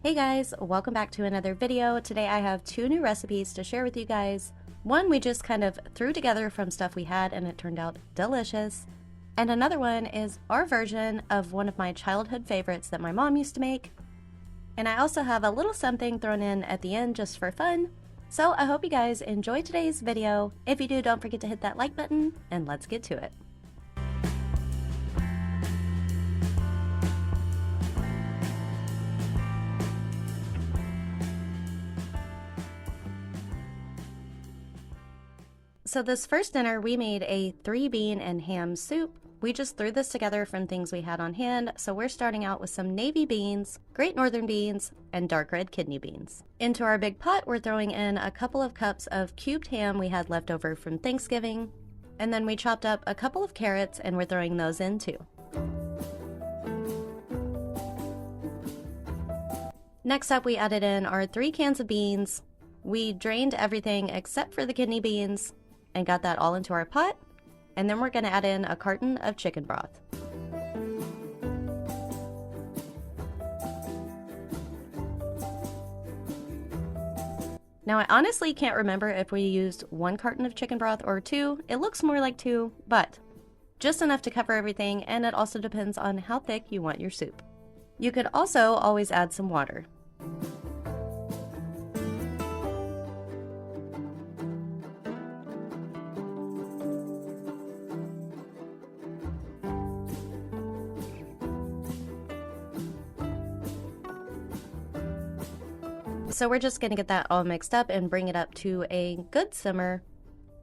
Hey guys, welcome back to another video. Today I have two new recipes to share with you guys. One we just kind of threw together from stuff we had and it turned out delicious. And another one is our version of one of my childhood favorites that my mom used to make. And I also have a little something thrown in at the end just for fun. So I hope you guys enjoy today's video. If you do, don't forget to hit that like button and let's get to it. So this first dinner, we made a 3-bean and ham soup. We just threw this together from things we had on hand, so we're starting out with some navy beans, Great Northern beans, and dark red kidney beans. Into our big pot, we're throwing in a couple of cups of cubed ham we had left over from Thanksgiving, and then we chopped up a couple of carrots and we're throwing those in too. Next up, we added in our 3 cans of beans. We drained everything except for the kidney beans and got that all into our pot. And then we're going to add in a carton of chicken broth. Now I honestly can't remember if we used 1 carton of chicken broth or 2. It looks more like 2, but just enough to cover everything, and it also depends on how thick you want your soup. You could also always add some water. So we're just going to get that all mixed up and bring it up to a good simmer.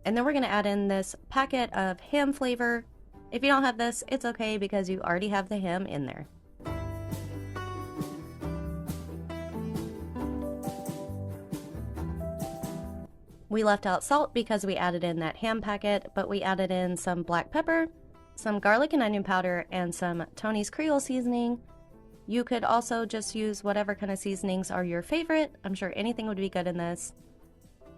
And then we're going to add in this packet of ham flavor. If you don't have this, it's okay because you already have the ham in there. We left out salt because we added in that ham packet, but we added in some black pepper, some garlic and onion powder, and some Tony's Creole seasoning. You could also just use whatever kind of seasonings are your favorite. I'm sure anything would be good in this.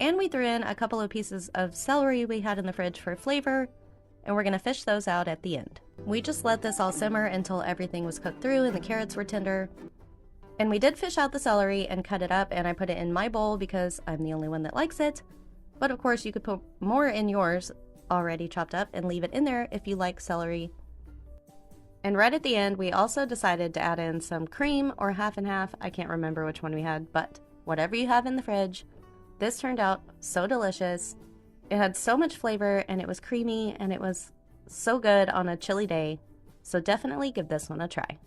And we threw in a couple of pieces of celery we had in the fridge for flavor, and we're going to fish those out at the end. We just let this all simmer until everything was cooked through and the carrots were tender. And we did fish out the celery and cut it up, and I put it in my bowl because I'm the only one that likes it. But of course you could put more in yours already chopped up and leave it in there if you like celery. And right at the end, we also decided to add in some cream or half and half. I can't remember which one we had, but whatever you have in the fridge. This turned out so delicious. It had so much flavor and it was creamy and it was so good on a chilly day. So definitely give this one a try.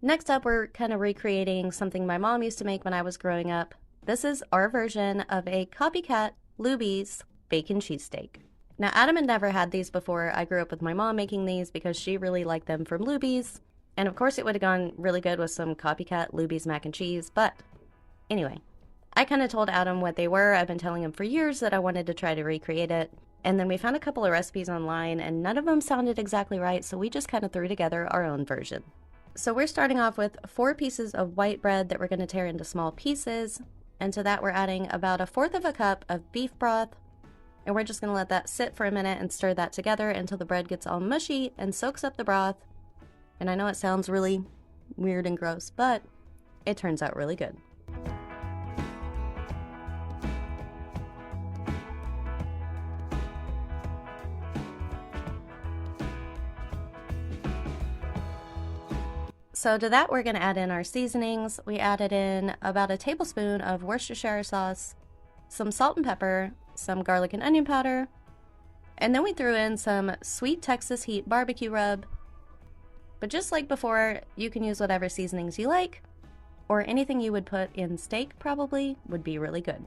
Next up, we're kind of recreating something my mom used to make when I was growing up. This is our version of a Copycat Luby's bacon cheesesteak. Now, Adam had never had these before. I grew up with my mom making these because she really liked them from Luby's. And of course, it would have gone really good with some Copycat Luby's mac and cheese. But anyway, I kind of told Adam what they were. I've been telling him for years that I wanted to try to recreate it. And then we found a couple of recipes online and none of them sounded exactly right. So we just kind of threw together our own version. So we're starting off with 4 pieces of white bread that we're going to tear into small pieces. And to that, we're adding about 1/4 of a cup of beef broth. And we're just going to let that sit for a minute and stir that together until the bread gets all mushy and soaks up the broth. And I know it sounds really weird and gross, but it turns out really good. So to that, we're going to add in our seasonings. We added in about 1 tablespoon of Worcestershire sauce, some salt and pepper, some garlic and onion powder, and then we threw in some Sweet Texas Heat barbecue rub. But just like before, you can use whatever seasonings you like, or anything you would put in steak probably would be really good.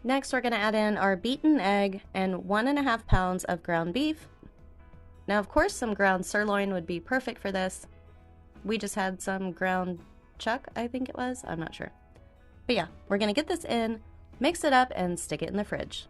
Next, we're going to add in our beaten egg and 1.5 pounds of ground beef. Now, of course, some ground sirloin would be perfect for this. We just had some ground chuck, I think it was. I'm not sure. But yeah, we're going to get this in, mix it up, and stick it in the fridge.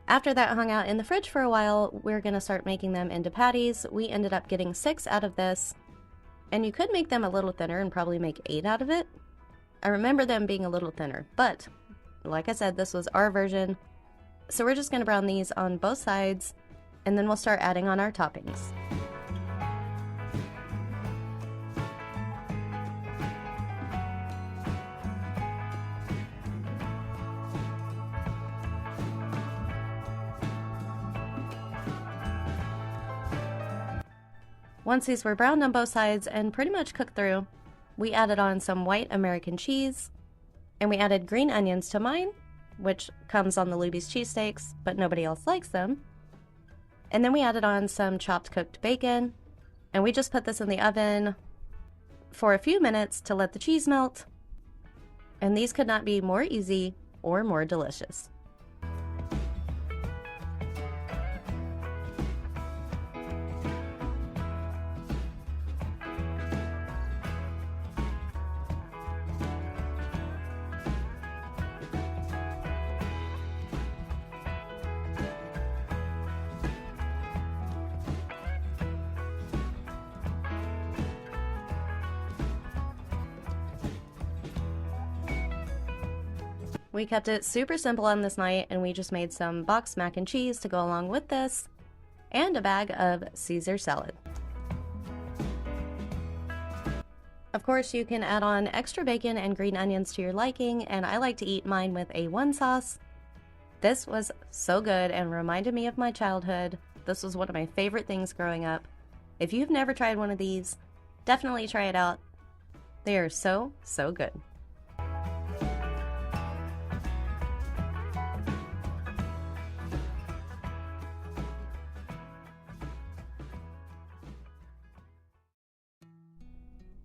After that hung out in the fridge for a while, we're going to start making them into patties. We ended up getting 6 out of this, and you could make them a little thinner and probably make 8 out of it. I remember them being a little thinner, but like I said, this was our version. So we're just going to brown these on both sides, and then we'll start adding on our toppings. Once these were browned on both sides and pretty much cooked through, we added on some white American cheese, and we added green onions to mine, which comes on the Luby's cheesesteaks, but nobody else likes them. And then we added on some chopped cooked bacon, and we just put this in the oven for a few minutes to let the cheese melt, and these could not be more easy or more delicious. We kept it super simple on this night, and we just made some boxed mac and cheese to go along with this, and a bag of Caesar salad. Of course, you can add on extra bacon and green onions to your liking, and I like to eat mine with A1 sauce. This was so good and reminded me of my childhood. This was one of my favorite things growing up. If you've never tried one of these, definitely try it out. They are so, so good.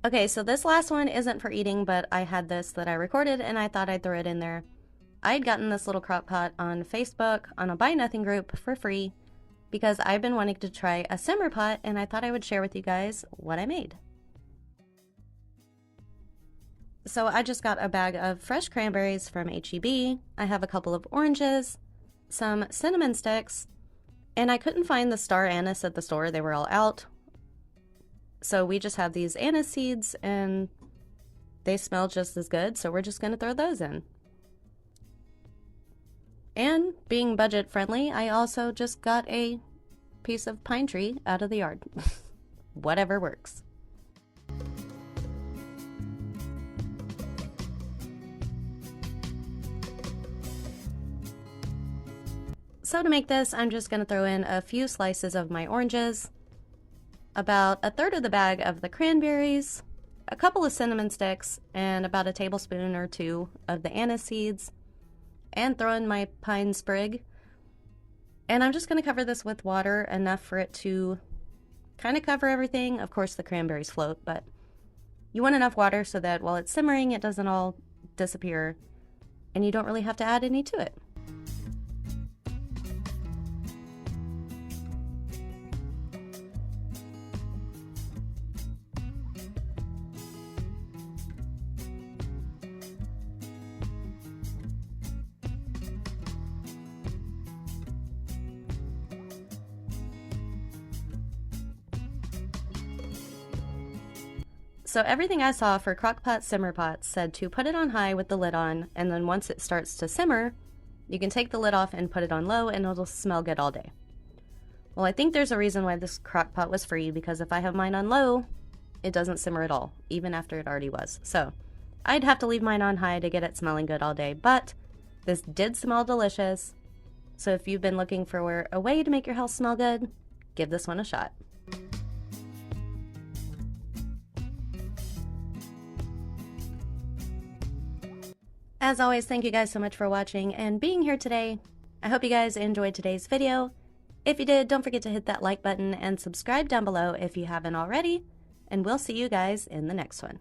Okay, so this last one isn't for eating, but I had this that I recorded and I thought I'd throw it in there. I had gotten this little crock pot on Facebook on a Buy Nothing group for free because I've been wanting to try a simmer pot, and I thought I would share with you guys what I made. So I just got a bag of fresh cranberries from H-E-B. I have a couple of oranges, some cinnamon sticks, and I couldn't find the star anise at the store. They were all out. So we just have these anise seeds, and they smell just as good, so we're just going to throw those in. And being budget friendly, I also just got a piece of pine tree out of the yard. Whatever works. So to make this, I'm just going to throw in a few slices of my oranges, about a third of the bag of the cranberries, a couple of cinnamon sticks, and about a tablespoon or 2 of the anise seeds, and throw in my pine sprig. And I'm just going to cover this with water, enough for it to kind of cover everything. Of course, the cranberries float, but you want enough water so that while it's simmering, it doesn't all disappear, and you don't really have to add any to it. So everything I saw for crockpot simmer pots said to put it on high with the lid on, and then once it starts to simmer, you can take the lid off and put it on low, and it'll smell good all day. Well, I think there's a reason why this crock pot was free, because if I have mine on low, it doesn't simmer at all, even after it already was. So I'd have to leave mine on high to get it smelling good all day, but this did smell delicious. So if you've been looking for a way to make your house smell good, give this one a shot. As always, thank you guys so much for watching and being here today. I hope you guys enjoyed today's video. If you did, don't forget to hit that like button and subscribe down below if you haven't already, and we'll see you guys in the next one.